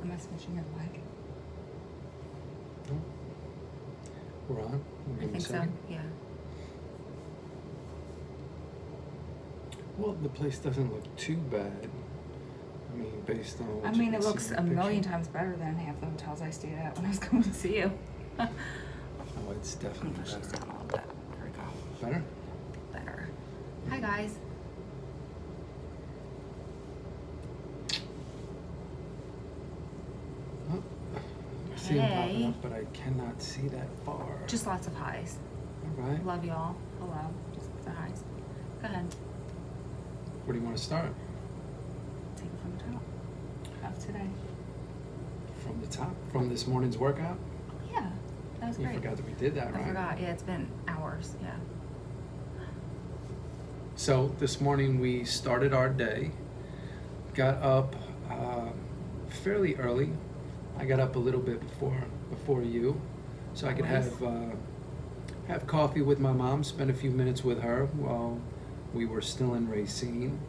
Am I smishing your leg? No. We're on? I think so, yeah. Well, the place doesn't look too bad. I mean, based on what I you mean, can it see looks in a the million picture. times better than half the hotels I stayed at when I was coming to see you. Oh, it's I'm definitely gonna push this better. down a little bit. There we go. Better? Better. Hi, guys. Oh, I see them popping Hey. up, but I cannot see that far. Just lots of highs. All right. Love y'all. Hello. Just the highs. Go ahead. Where do you want to start? Take it from the top of today. From the top? From this morning's workout? Yeah, that was You great. forgot that we did that, right? I forgot. Yeah, it's been hours. Yeah. So this morning we started our day, got up fairly early. I got up a little bit before you, so I could have coffee with my mom, spend a few minutes with her while we were still in Racine.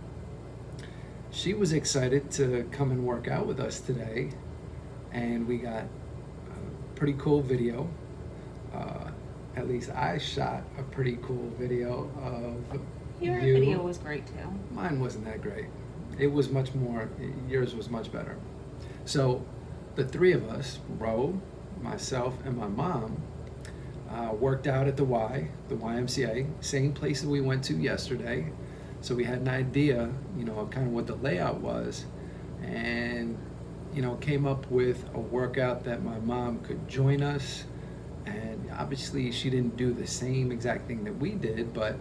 She was excited to come and work out with us today, and we got a pretty cool video. At least I shot a pretty cool video of Your you. video was great too. Mine wasn't that great. It was much more, yours was much better. So the three of us, Ro, myself, and my mom, worked out at the YMCA, same place that we went to yesterday. So we had an idea, of kind of what the layout was, and, came up with a workout that my mom could join us. And obviously she didn't do the same exact thing that we did, but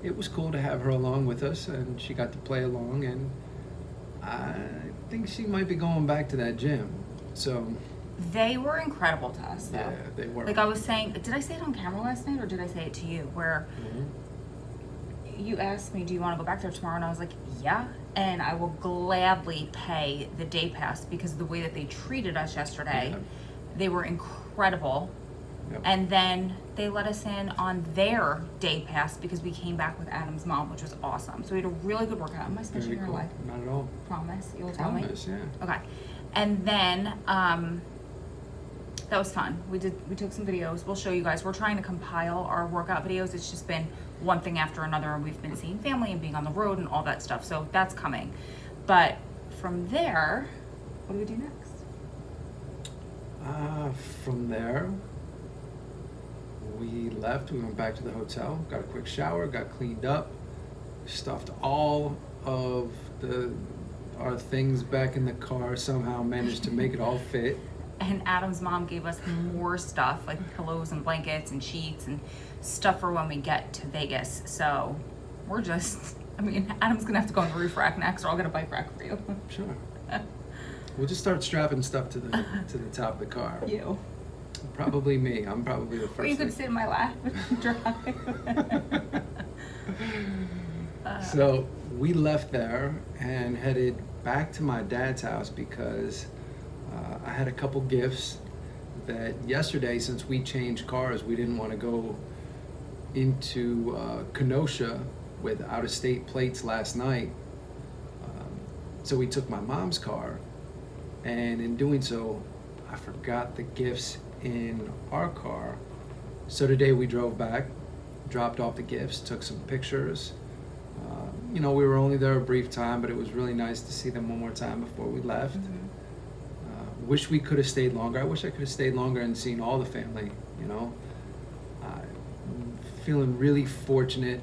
it was cool to have her along with us, and she got to play along, and I think she might be going back to that gym. So They were incredible to us, though. yeah, they were. Like I was saying, did I say it on camera last night or did I say it to you? Where you asked me, do you want to go back there tomorrow? And I was like, yeah. And I will gladly pay the day pass because of the way that they treated us yesterday. Yeah. They were incredible. Yep. And then they let us in on their day pass because we came back with Adam's mom, which was awesome. So we had a really good workout. Am I smishing Very your cool. leg? Not at all. Promise? You'll tell me? Promise, yeah. Okay. And then that was fun. We took some videos. We'll show you guys. We're trying to compile our workout videos. It's just been one thing after another, and we've been seeing family and being on the road and all that stuff. So that's coming. But from there, what do we do next? From there, we left. We went back to the hotel, got a quick shower, got cleaned up, stuffed all of our things back in the car, somehow managed to make it all fit. And Adam's mom gave us more stuff, like pillows and blankets and sheets and stuff for when we get to Vegas. So we're just, Adam's gonna have to go on the roof rack next, or I'll get a bike rack for you. Sure. We'll just start strapping stuff to the top of the car. You. Probably me. I'm probably the first. Or you could sit in my lap and drive. So we left there and headed back to my dad's house because I had a couple gifts that yesterday, since we changed cars, we didn't want to go into Kenosha with out-of-state plates last night. So we took my mom's car, and in doing so, I forgot the gifts in our car. So today we drove back, dropped off the gifts, took some pictures. We were only there a brief time, but it was really nice to see them one more time before we left. Mm-hmm. Wish we could have stayed longer. I wish I could have stayed longer and seen all the family, feeling really fortunate,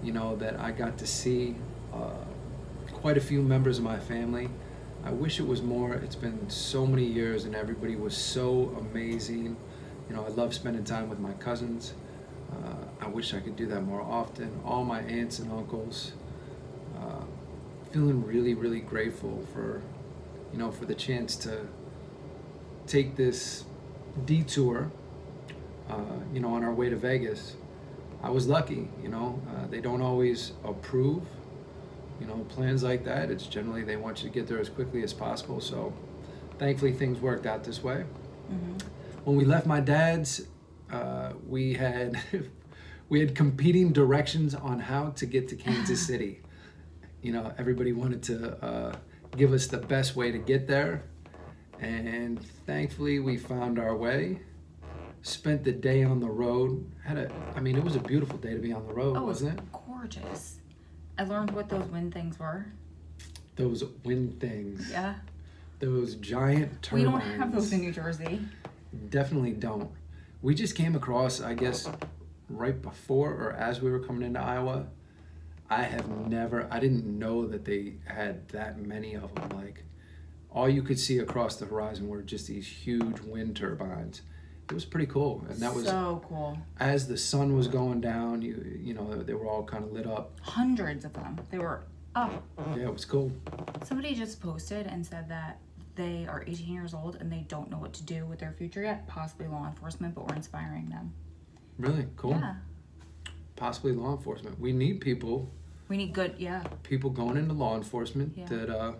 that I got to see quite a few members of my family. I wish it was more. It's been so many years and everybody was so amazing. I love spending time with my cousins. I wish I could do that more often. All my aunts and uncles. Feeling really, really grateful for the chance to take this detour, on our way to Vegas. I was lucky, they don't always approve, plans like that. It's generally they want you to get there as quickly as possible. So thankfully things worked out this way. Mm-hmm. When we left my dad's, we had competing directions on how to get to Kansas City. Everybody wanted to give us the best way to get there. And thankfully, we found our way. Spent the day on the road. It was a beautiful day to be on the road, wasn't it? Gorgeous. I learned what those wind things were. Those wind things. Yeah. Those giant turbines. We don't have those in New Jersey. Definitely don't. We just came across, I guess, right before or as we were coming into Iowa. I didn't know that they had that many of them. Like, all you could see across the horizon were just these huge wind turbines. It was pretty cool. And that was so cool. As the sun was going down, you know, they were all kind of lit up. Hundreds of them. They were up. Yeah, it was cool. Somebody just posted and said that they are 18 years old and they don't know what to do with their future yet, possibly law enforcement, but we're inspiring them. Really? Cool. Yeah. Possibly law enforcement. We need people. We need People going into law enforcement that,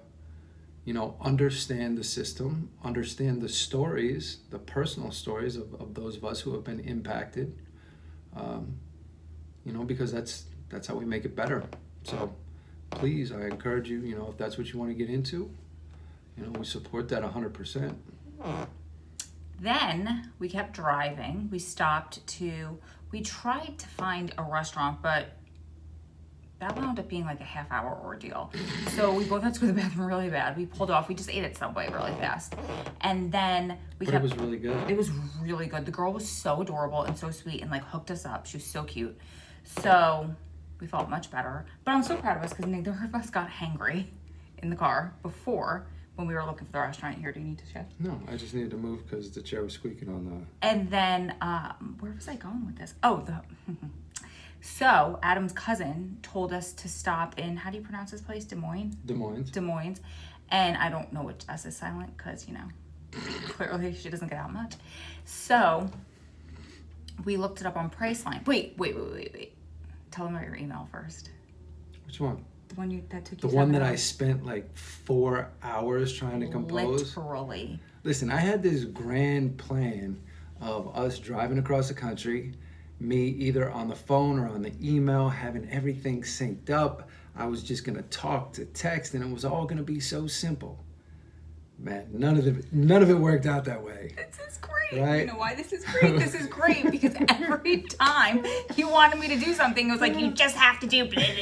understand the system, understand the stories, the personal stories of those of us who have been impacted, because that's how we make it better. So please, I encourage you, if that's what you want to get into, we support that 100%. Then we kept driving. We tried to find a restaurant, but that wound up being like a half-hour ordeal. So we both had to go to the bathroom really bad. We pulled off. We just ate at Subway really fast. And then It was really good. It was really good. The girl was so adorable and so sweet and like hooked us up. She was so cute. So we felt much better. But I'm so proud of us because neither of us got hangry in the car before when we were looking for the restaurant. Here, do you need to shift? No, I just needed to move because the chair was squeaking on the... And then, where was I going with this? Oh, So Adam's cousin told us to stop in, how do you pronounce this place? Des Moines. And I don't know which S is silent because, clearly she doesn't get out much. So we looked it up on Priceline. Wait. Tell them about your email first. Which one? The one that took you The one that I spent like 4 hours trying to compose. Literally. Listen, I had this grand plan of us driving across the country, me either on the phone or on the email, having everything synced up. I was just gonna talk to text, and it was all gonna be so simple. Man, none of it worked out that way. This is great. Right? You know why this is great? This is great because every time you wanted me to do something, it was like, you just have to do blah, blah.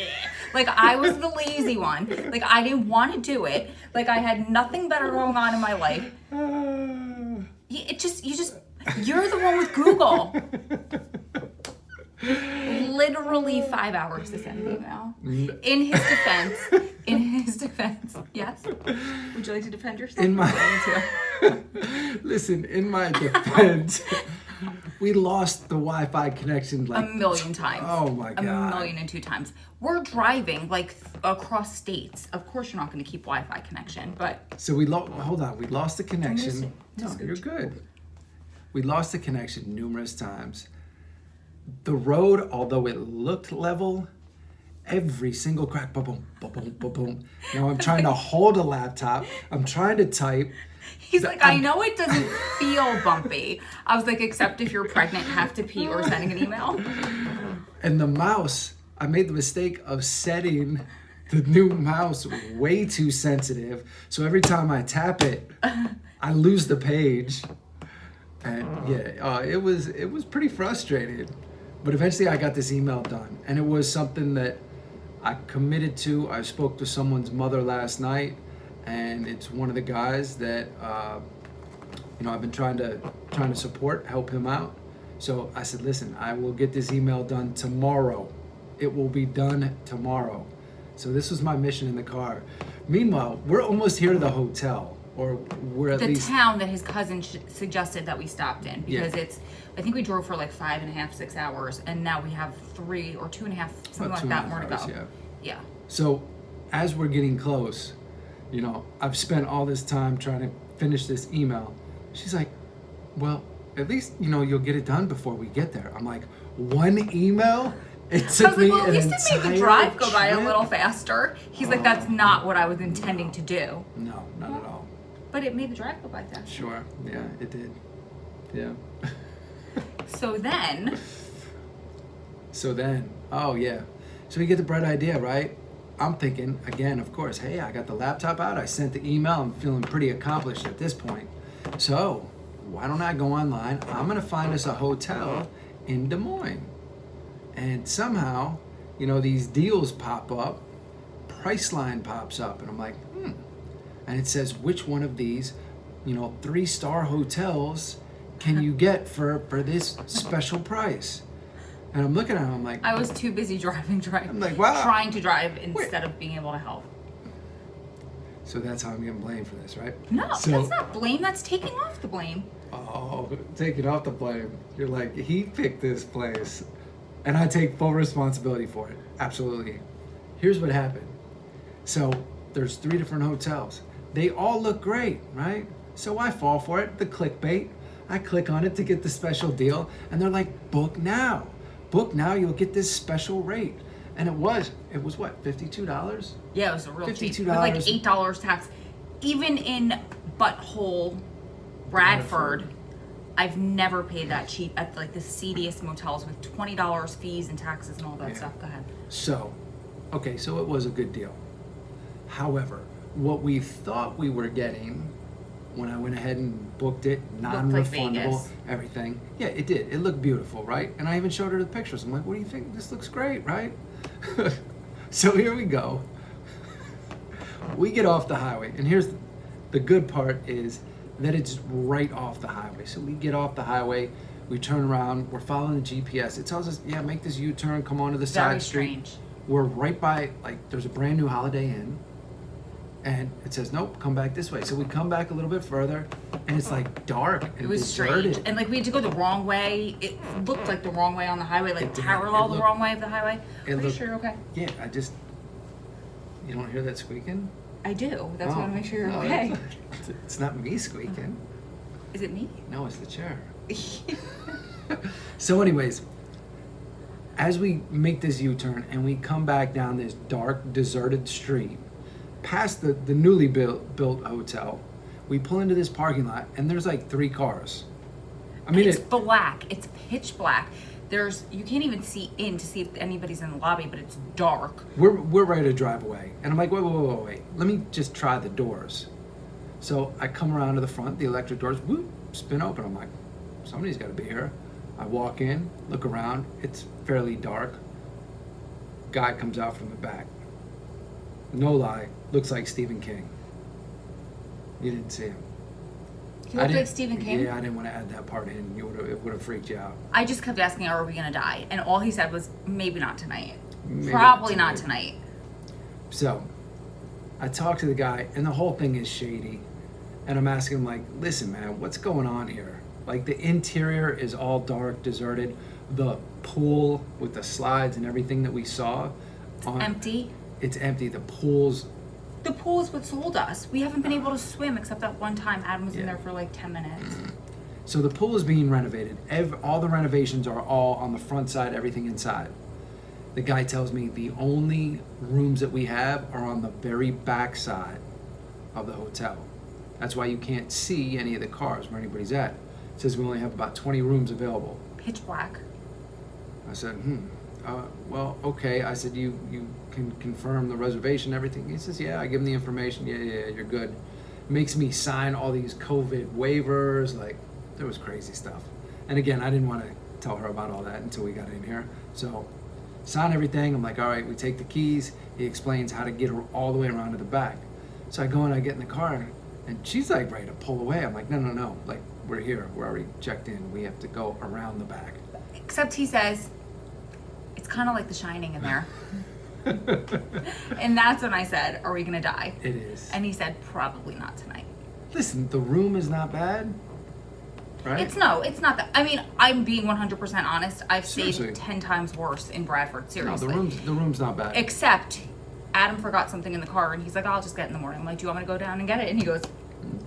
Like, I was the lazy one. Like, I didn't want to do it. Like, I had nothing better going on in my life. You're the one with Google. Literally 5 hours to send an email. In his defense, yes. Would you like to defend yourself? Listen, in my defense, we lost the Wi-Fi connection like 1,000,000 times. Oh my God. 1,000,002 times. We're driving like across states. Of course, you're not going to keep Wi-Fi connection, but so we lost the connection. No, you're good. We lost the connection numerous times. The road, although it looked level, every single crack, boom, boom, boom, boom, boom. Now I'm trying to hold a laptop. I'm trying to type. He's like, I know it doesn't feel bumpy. I was like, except if you're pregnant, have to pee, or sending an email. And the mouse, I made the mistake of setting the new mouse way too sensitive. So every time I tap it, I lose the page. And it was pretty frustrating. But eventually I got this email done. And it was something that I committed to. I spoke to someone's mother last night. And it's one of the guys that I've been trying to support, help him out. So I said, listen, I will get this email done tomorrow. It will be done tomorrow. So this was my mission in the car. Meanwhile, we're almost here to the hotel, or we're at least the town that his cousin suggested that we stopped in, because I think we drove for like 5.5, 6 hours, and now we have 3 or 2.5, something like that, more to go. Yeah. So as we're getting close, I've spent all this time trying to finish this email. She's like, well, at least, you'll get it done before we get there. I'm like, one email? It took me at least it made the drive go by a trip? little faster. He's like, that's not what I was intending to do. No, not at all. But it made the drive go by faster. Sure, yeah, it did. Yeah. So then, oh yeah. So we get the bright idea, right? I'm thinking, again, of course, hey, I got the laptop out. I sent the email. I'm feeling pretty accomplished at this point. So why don't I go online? I'm going to find us a hotel in Des Moines. And somehow, you know, these deals pop up. Priceline pops up. And I'm like, And it says, which one of these, you know, 3-star hotels can you get for this special price? And I'm looking at him, I'm like... I was too busy driving. I'm like, wow. Trying to drive instead of being able to help. So that's how I'm getting blamed for this, right? No, so, that's not blame. That's taking off the blame. Oh, taking off the blame. You're like, he picked this place. And I take full responsibility for it. Absolutely. Here's what happened. So there's 3 different hotels. They all look great, right? So I fall for it, the clickbait. I click on it to get the special deal. And they're like, book now. Book now, you'll get this special rate. And it was what, $52? Yeah, it was a real cheap. $52. With like $8 tax. Even in butthole Bradford, I've never paid that cheap at like the seediest motels with $20 fees and taxes and all that stuff. Go ahead. So, okay, so it was a good deal. However, what we thought we were getting when I went ahead and booked it, non-refundable, Vegas. everything. Yeah, it did. It looked beautiful, right? And I even showed her the pictures. I'm like, what do you think? This looks great, right? So here we go. We get off the highway. And here's the good part is that it's right off the highway. So we get off the highway. We turn around. We're following the GPS. It tells us, yeah, make this U-turn, come onto the side street. Very strange. We're right by, like, there's a brand new Holiday Inn. And it says, nope, come back this way. So we come back a little bit further, and it's like dark and It was deserted. strange. And like we had to go the wrong way. It looked like the wrong way on the highway, like It did. parallel It the looked- wrong way of the highway. it Are you looked- sure you're okay? Yeah, you don't hear that squeaking? I do. That's why I want to make sure you're No, okay. It's not me squeaking. Is it me? No, it's the chair. So anyways, as we make this U-turn and we come back down this dark, deserted street, past the newly built hotel, we pull into this parking lot and there's like 3 cars. I mean, It's black. It's pitch black. You can't even see in to see if anybody's in the lobby, but it's dark. we're ready to drive away. And I'm like, wait. Let me just try the doors. So I come around to the front, the electric doors, whoop, spin open. I'm like, somebody's got to be here. I walk in, look around. It's fairly dark. Guy comes out from the back. No lie, looks like Stephen King. You didn't see him. He looked like Stephen King? Yeah, I didn't want to add that part in. It would have freaked you out. I just kept asking, are we going to die? And all he said was, maybe not tonight. Maybe Probably not tonight. So, I talked to the guy, and the whole thing is shady. And I'm asking him, like, listen, man, what's going on here? Like, the interior is all dark, deserted. The pool with the slides and everything that we saw. Empty. It's empty. The pool's... The pool is what sold us. We haven't been able to swim except that one time Adam was in Yeah. there for like 10 minutes. So the pool is being renovated. All the renovations are all on the front side, everything inside. The guy tells me the only rooms that we have are on the very back side of the hotel. That's why you can't see any of the cars where anybody's at. It says we only have about 20 rooms available. Pitch black. I said, well, okay. I said, you can confirm the reservation, everything. He says, yeah, I give him the information. Yeah, you're good. Makes me sign all these COVID waivers. Like, there was crazy stuff. And again, I didn't want to tell her about all that until we got in here. So, sign everything. I'm like, all right, we take the keys. He explains how to get her all the way around to the back. So I go and I get in the car, and she's like ready to pull away. I'm like, no. Like, we're here. We're already checked in. We have to go around the back. Except he says, it's kind of like The Shining in there. And that's when I said, are we going to die? It is. And he said, probably not tonight. Listen, the room is not bad, right? It's not that. I mean, I'm being 100% honest. I've Seriously. stayed 10 times worse in Bradford, No, seriously. the room's not bad. Except Adam forgot something in the car and he's like, I'll just get it in the morning. I'm like, do you want me to go down and get it? And he goes,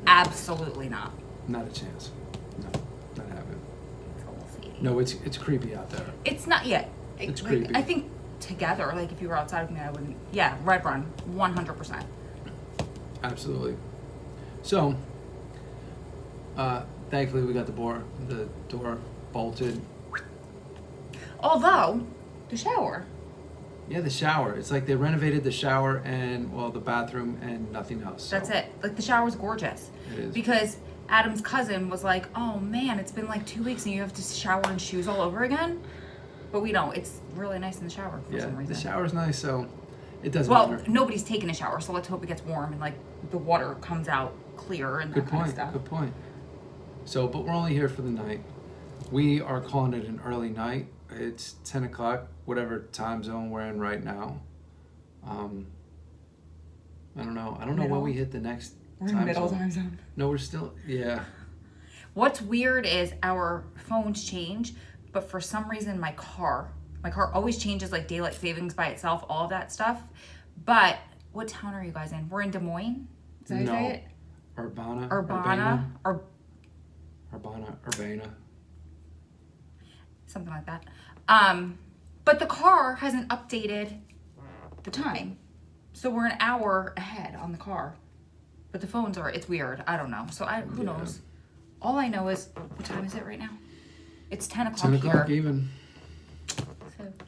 absolutely not. Not a chance. No, not happening. It's a little seedy. No, it's creepy out there. It's not yet. It's Like, creepy. I think together, like if you were outside with me, I wouldn't. Yeah, Red Run, 100%. Absolutely. So, thankfully we got the door bolted. Although, the shower, Yeah, the shower. It's like they renovated the shower and, well, the bathroom and nothing else. So That's it. Like the shower's gorgeous. It is. Because Adam's cousin was like, oh man, it's been like 2 weeks and you have to shower in shoes all over again. But we don't. It's really nice in the shower for some reason. The shower's nice, so it doesn't Well, matter. nobody's taking a shower, so let's hope it gets warm and like the water comes out clear and that Good kind of point. stuff. Good point. So, but we're only here for the night. We are calling it an early night. It's 10 o'clock, whatever time zone we're in right now. I don't know. I don't know when we hit the next We're in middle time zone. No, we're still, yeah. What's weird is our phones change, but for some reason my car always changes like daylight savings by itself, all of that stuff. But what town are you guys in? We're in Des Moines? Is that how you say it? Urbana. Urbana. Something like that. But the car hasn't updated the time. So we're an hour ahead on the car. But the phones are, it's weird. I don't know. So who knows? All I know is, what time is it right now? It's 10 o'clock 10 o'clock here. even.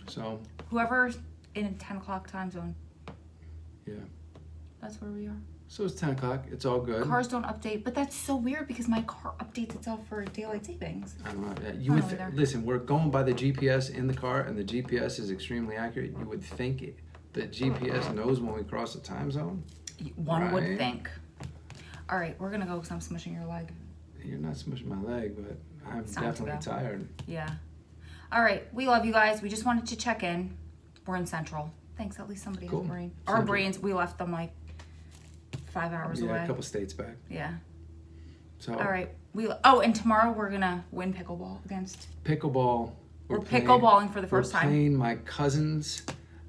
So whoever's in a 10 o'clock time zone. Yeah. That's where we are. So it's 10 o'clock. It's all good. Cars don't update, but that's so weird because my car updates itself for daylight savings. I don't know. Listen, we're going by the GPS in the car, and the GPS is extremely accurate. You would think the GPS knows when we cross the time zone. One would think. All right, we're gonna go because I'm smushing your leg. You're not smushing my leg, but I'm definitely tired. Yeah. All right, we love you guys. We just wanted to check in. We're in Central. Thanks. At least somebody has a brain. Our brains, we left them like 5 hours away. Yeah, a couple states back. Yeah. So. All right. And tomorrow we're gonna win pickleball against. Pickleball. We're pickleballing for the first time. We're playing my cousins.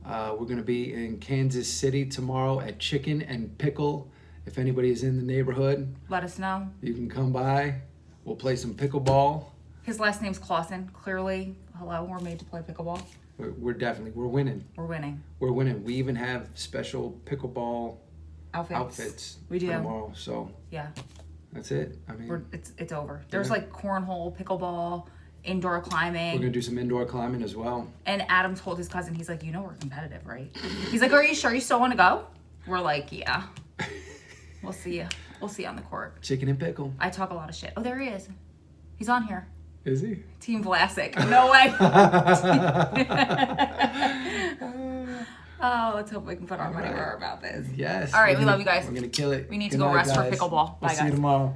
We're gonna be in Kansas City tomorrow at Chicken and Pickle. If anybody is in the neighborhood, let us know. You can come by. We'll play some pickleball. His last name's Clausen. Clearly, hello, we're made to play pickleball. We're winning. We're winning. We're winning. We even have special pickleball outfits we do for tomorrow. So yeah, that's it. I mean, it's over. There's like cornhole, pickleball, indoor climbing. We're gonna do some indoor climbing as well. And Adam told his cousin, he's like, we're competitive, right? He's like, are you sure you still want to go? We're like, yeah. We'll see you. We'll see you on the court. Chicken and Pickle. I talk a lot of shit. Oh, there he is. He's on here. Is he? Team Vlasic. No way. Oh, let's hope we can put our money where our mouth is. Yes. All right, we love you guys. We're going to kill it. We need to go rest for pickleball. Bye, guys. See you tomorrow.